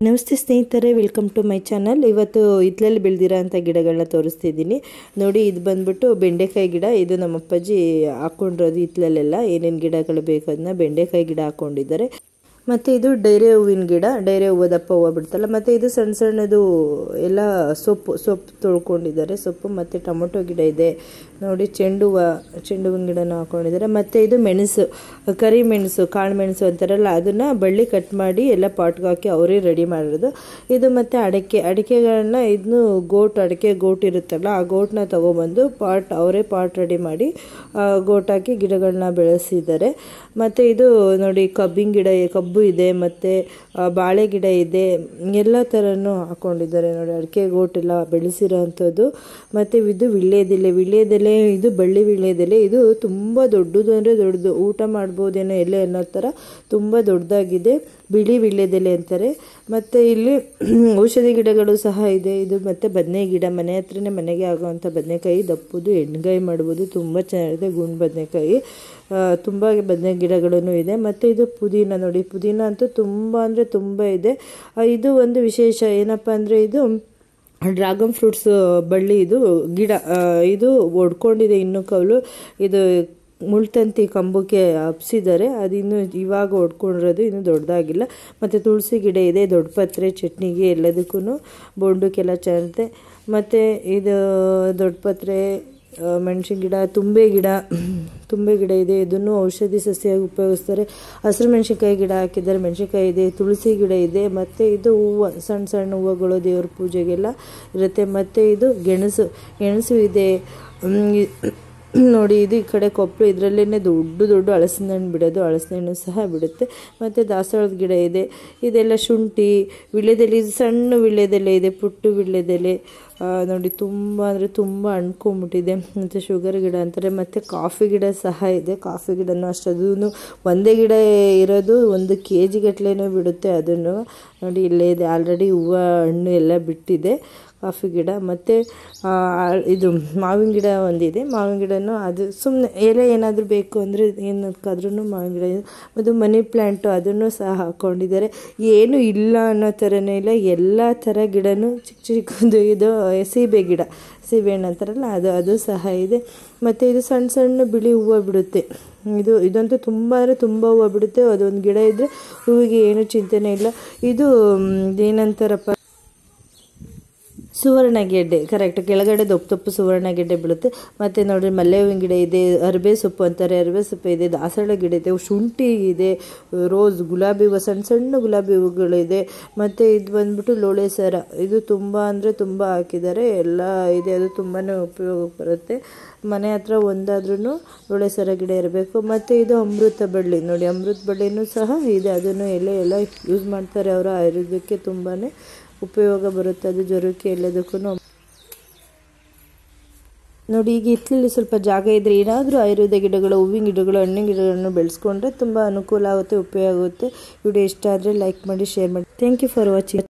ನಮಸ್ತೆ ಸ್ನೇಹಿತರೆ, welcome to my channel. ಇವತ್ತು ಹಿತ್ತಲಲ್ಲಿ ಬೆಳೆದಿರೋಂಥ ಗಿಡಗಳನ್ನ ತೋರಿಸ್ತಿದ್ದೀನಿ ನೋಡಿ. ಇದು ಬಂದ್ಬಿಟ್ಟು ಬೆಂಡೆಕಾಯಿ ಗಿಡ. ಇದು ನಮ್ಮ ಅಪ್ಪಾಜಿ ಹಾಕೊಂಡಿರೋದು. ಹಿತ್ತಲಲ್ಲೆಲ್ಲ ಏನೇನು ಗಿಡಗಳು ಬೇಕು ಅದನ್ನ ಬೆಂಡೆಕಾಯಿ ಗಿಡ ಹಾಕೊಂಡಿದ್ದಾರೆ. ಮತ್ತು ಇದು ಡೈರೆ ಹೂವಿನ ಗಿಡ. ಡೈರೆ ಹೂವು ದಪ್ಪ ಹೂವು ಬಿಡ್ತಲ್ಲ. ಮತ್ತು ಇದು ಸಣ್ಣ ಸಣ್ಣದು ಎಲ್ಲ ಸೊಪ್ಪು ತೊಳ್ಕೊಂಡಿದ್ದಾರೆ. ಸೊಪ್ಪು ಮತ್ತು ಟೊಮೊಟೊ ಗಿಡ ಇದೆ ನೋಡಿ. ಚೆಂಡು ಹೂವಿನ ಗಿಡನ ಹಾಕೊಂಡಿದ್ದಾರೆ. ಮತ್ತು ಇದು ಮೆಣಸು, ಕರಿ ಮೆಣಸು, ಕಾಳು ಮೆಣಸು ಅಂತಾರಲ್ಲ, ಅದನ್ನು ಬಳ್ಳಿ ಕಟ್ ಮಾಡಿ ಎಲ್ಲ ಪಾಟ್ಗೆ ಹಾಕಿ ಅವರೇ ರೆಡಿ ಮಾಡಿರೋದು. ಇದು ಮತ್ತು ಅಡಿಕೆಗಳನ್ನ ಇದನ್ನು ಅಡಿಕೆ ಗೋಟ್ ಇರುತ್ತಲ್ಲ, ಆ ಗೋಟನ್ನ ತೊಗೊಬಂದು ಅವರೇ ಪಾಟ್ ರೆಡಿ ಮಾಡಿ ಗೋಟ್ ಹಾಕಿ ಗಿಡಗಳನ್ನ ಬೆಳೆಸಿದ್ದಾರೆ. ಮತ್ತು ಇದು ನೋಡಿ, ಕಬ್ಬು ಇದೆ, ಮತ್ತು ಬಾಳೆ ಗಿಡ ಇದೆ, ಎಲ್ಲ ಥರನೂ ಹಾಕೊಂಡಿದ್ದಾರೆ ನೋಡಿ. ಅಡಿಕೆ ಗೋಟೆಲ್ಲ ಬೆಳೆಸಿರೋ ಅಂಥದ್ದು. ಮತ್ತು ಇದು ವಿಳ್ಯೆದೆಲೆ, ಇದು ಬಳ್ಳಿ ವಿಳ್ಯೆದೆಲೆ. ಇದು ತುಂಬ ದೊಡ್ಡದು, ಅಂದರೆ ದೊಡ್ಡದು, ಊಟ ಮಾಡ್ಬೋದೇನೋ ಎಲೆ ಅನ್ನೋ ಥರ ತುಂಬ ದೊಡ್ಡದಾಗಿದೆ. ಬಿಳಿ ವಿಳ್ಯೆದೆಲೆ ಅಂತಾರೆ. ಮತ್ತು ಇಲ್ಲಿ ಔಷಧಿ ಗಿಡಗಳು ಸಹ ಇದೆ. ಇದು ಮತ್ತು ಬದನೆ ಗಿಡ, ಮನೆ ಹತ್ರನೇ ಮನೆಗೆ ಆಗುವಂಥ ಬದನೆಕಾಯಿ, ದಪ್ಪದು ಎಣ್ಗಾಯಿ ಮಾಡ್ಬೋದು, ತುಂಬ ಚೆನ್ನಾಗಿದೆ. ಗುಂಡು ಬದನೆಕಾಯಿ, ತುಂಬ ಬದನೆ ಗಿಡಗಳೂ ಇದೆ. ಮತ್ತು ಇದು ಪುದೀನ ನೋಡಿ. ಪುದೀನ ಅಂತೂ ತುಂಬ ಅಂದರೆ ತುಂಬ ಇದೆ. ಇದು ಒಂದು ವಿಶೇಷ ಏನಪ್ಪ ಅಂದರೆ, ಇದು ಡ್ರ್ಯಾಗನ್ ಫ್ರೂಟ್ಸ್ ಬಳ್ಳಿ, ಇದು ಗಿಡ, ಇದು ಒಡ್ಕೊಂಡಿದೆ ಇನ್ನೂ ಕವಲು. ಇದು ಮುಳ್ತಂತಿ ಕಂಬಕ್ಕೆ ಹಬ್ಸಿದ್ದಾರೆ. ಅದು ಇನ್ನೂ ಇವಾಗ ಹೊಡ್ಕೊಂಡಿರೋದು, ಇನ್ನೂ ದೊಡ್ಡದಾಗಿಲ್ಲ. ಮತ್ತು ತುಳಸಿ ಗಿಡ ಇದೆ, ದೊಡ್ಡ ಪತ್ರೆ ಚಟ್ನಿಗೆ ಎಲ್ಲದಕ್ಕೂ, ಬೋಂಡಕ್ಕೆಲ್ಲ ಚೆನ್ನಾಗಿದೆ. ಮತ್ತು ಇದು ದೊಡ್ಡ ಪತ್ರೆ, ಮೆಣಸಿನ ಗಿಡ, ತುಂಬೆ ಗಿಡ ಇದೆ. ಇದನ್ನು ಔಷಧಿ ಸಸ್ಯವಾಗಿ ಉಪಯೋಗಿಸ್ತಾರೆ. ಹಸಿರು ಮೆಣಸಿನ್ಕಾಯಿ ಗಿಡ ಹಾಕಿದ್ದಾರೆ, ಮೆಣಸಿನ್ಕಾಯಿ ಇದೆ, ತುಳಸಿ ಗಿಡ ಇದೆ. ಮತ್ತು ಇದು ಹೂವು, ಸಣ್ಣ ಸಣ್ಣ ಹೂವುಗಳು ದೇವ್ರ ಪೂಜೆಗೆಲ್ಲ ಇರುತ್ತೆ. ಮತ್ತು ಇದು ಗೆಣಸು ಇದೆ ನೋಡಿ. ಇದು ಈ ಕಡೆ ಕೊಪ್ಪಳು, ಇದರಲ್ಲೇ ದೊಡ್ಡ ಹಲಸಿನ ಹಣ್ಣು ಬಿಡೋದು, ಹಲಸಿನ ಹಣ್ಣು ಸಹ ಬಿಡುತ್ತೆ. ಮತ್ತು ದಾಸವಾಳದ ಗಿಡ ಇದೆ. ಇದೆಲ್ಲ ಶುಂಠಿ, ವಿಳ್ಯೆದೆಲೆ, ಇದು ಸಣ್ಣ ವಿಳ್ಯೆದೆಲೆ ಇದೆ, ಪುಟ್ಟು ವಿಳ್ಯೆದೆಲೆ ನೋಡಿ. ತುಂಬ ಅಂದರೆ ತುಂಬ ಅಂಟ್ಕೊಂಬಿಟ್ಟಿದೆ. ಮತ್ತು ಶುಗರ್ ಗಿಡ ಅಂತಾರೆ. ಮತ್ತು ಕಾಫಿ ಗಿಡ ಸಹ ಇದೆ. ಕಾಫಿ ಗಿಡನೂ ಅಷ್ಟು, ಅದೂ ಒಂದೇ ಗಿಡ ಇರೋದು 1 kg ಗಟ್ಟಲೆನೂ ಬಿಡುತ್ತೆ. ಅದನ್ನು ನೋಡಿ, ಇಲ್ಲೇ ಇದೆ ಆಲ್ರೆಡಿ, ಹೂವು ಹಣ್ಣು ಎಲ್ಲ ಬಿಟ್ಟಿದೆ ಕಾಫಿ ಗಿಡ. ಮತ್ತು ಇದು ಮಾವಿನ ಗಿಡ ಒಂದಿದೆ. ಮಾವಿನ ಗಿಡನೂ ಅದು ಸುಮ್ಮನೆ ಎಲೆ ಏನಾದರೂ ಬೇಕು ಅಂದರೆ ಏನಕ್ಕಾದ್ರೂ ಮಾವಿನ ಗಿಡ ಇದೆ. ಮತ್ತು ಮನಿ ಪ್ಲ್ಯಾಂಟು, ಅದನ್ನು ಸಹ ಹಾಕ್ಕೊಂಡಿದ್ದಾರೆ. ಏನೂ ಇಲ್ಲ ಅನ್ನೋ ಥರನೇ ಇಲ್ಲ, ಎಲ್ಲ ಥರ ಗಿಡನೂ ಚಿಕ್ಕದು. ಇದು ಸೀಬೆ ಹಣ್ಣು ಅಂತಾರಲ್ಲ, ಅದು ಸಹ ಇದೆ. ಮತ್ತು ಇದು ಸಣ್ಣ ಬಿಳಿ ಹೂವು ಬಿಡುತ್ತೆ. ಇದಂತೂ ತುಂಬ ಅಂದರೆ ತುಂಬ ಹೂವು ಬಿಡುತ್ತೆ. ಅದೊಂದು ಗಿಡ ಇದ್ದರೆ ಹೂವಿಗೆ ಏನೂ ಚಿಂತೆನೇ ಇಲ್ಲ. ಇದು ಏನಂತಾರಪ್ಪ, ಸುವರ್ಣಗೆಡ್ಡೆ, ಕರೆಕ್ಟ್, ಕೆಳಗಡೆ ದಪ್ಪು ಸುವರ್ಣಗೆಡ್ಡೆ ಬೀಳುತ್ತೆ. ಮತ್ತು ನೋಡಿರಿ, ಮಲ್ಲೆ ಹೂವಿನ ಗಿಡ ಇದೆ, ಅರಿಬೆ ಸೊಪ್ಪು ಅಂತಾರೆ, ಅರಿಬೆ ಸೊಪ್ಪು ಇದೆ, ದಾಸವಾಳ ಗಿಡ ಇದೆ, ಶುಂಠಿ ಇದೆ, ರೋಸ್, ಗುಲಾಬಿ ಹೂವು, ಸಣ್ಣ ಗುಲಾಬಿ ಹೂವುಗಳಿದೆ. ಮತ್ತು ಇದು ಬಂದ್ಬಿಟ್ಟು ಲೋಳೆ ಸರ, ಇದು ತುಂಬ ಅಂದರೆ ತುಂಬ ಹಾಕಿದ್ದಾರೆ, ಎಲ್ಲ ಇದೆ. ಅದು ತುಂಬಾ ಉಪಯೋಗ ಬರುತ್ತೆ. ಮನೆ ಹತ್ರ ಒಂದಾದ್ರೂ ಲೋಳೆ ಸರ ಗಿಡ ಇರಬೇಕು. ಮತ್ತು ಇದು ಅಮೃತ ಬಳ್ಳಿ ನೋಡಿ, ಅಮೃತ ಬಳ್ಳಿನೂ ಸಹ ಇದೆ. ಅದನ್ನು ಎಲ್ಲ ಯೂಸ್ ಮಾಡ್ತಾರೆ ಅವರು, ಆಯುರ್ವೇದಕ್ಕೆ ತುಂಬಾ ಉಪಯೋಗ ಬರುತ್ತೆ. ಅದು ಜ್ವರಕ್ಕೆ ಎಲ್ಲದಕ್ಕೂ ನೋಡಿ. ಈಗ ಹಿತ್ತಲಲ್ಲಿ ಸ್ವಲ್ಪ ಜಾಗ ಇದ್ದರೆ ಏನಾದರೂ ಆಯುರ್ವೇದ ಗಿಡಗಳು, ಹೂವಿನ ಗಿಡಗಳು, ಹಣ್ಣಿನ ಗಿಡಗಳನ್ನು ಬೆಳೆಸ್ಕೊಂಡ್ರೆ ತುಂಬ ಅನುಕೂಲ ಆಗುತ್ತೆ, ಉಪಯೋಗ ಆಗುತ್ತೆ. ವಿಡಿಯೋ ಇಷ್ಟ ಆದರೆ ಲೈಕ್ ಮಾಡಿ, ಶೇರ್ ಮಾಡಿ. Thank you for watching.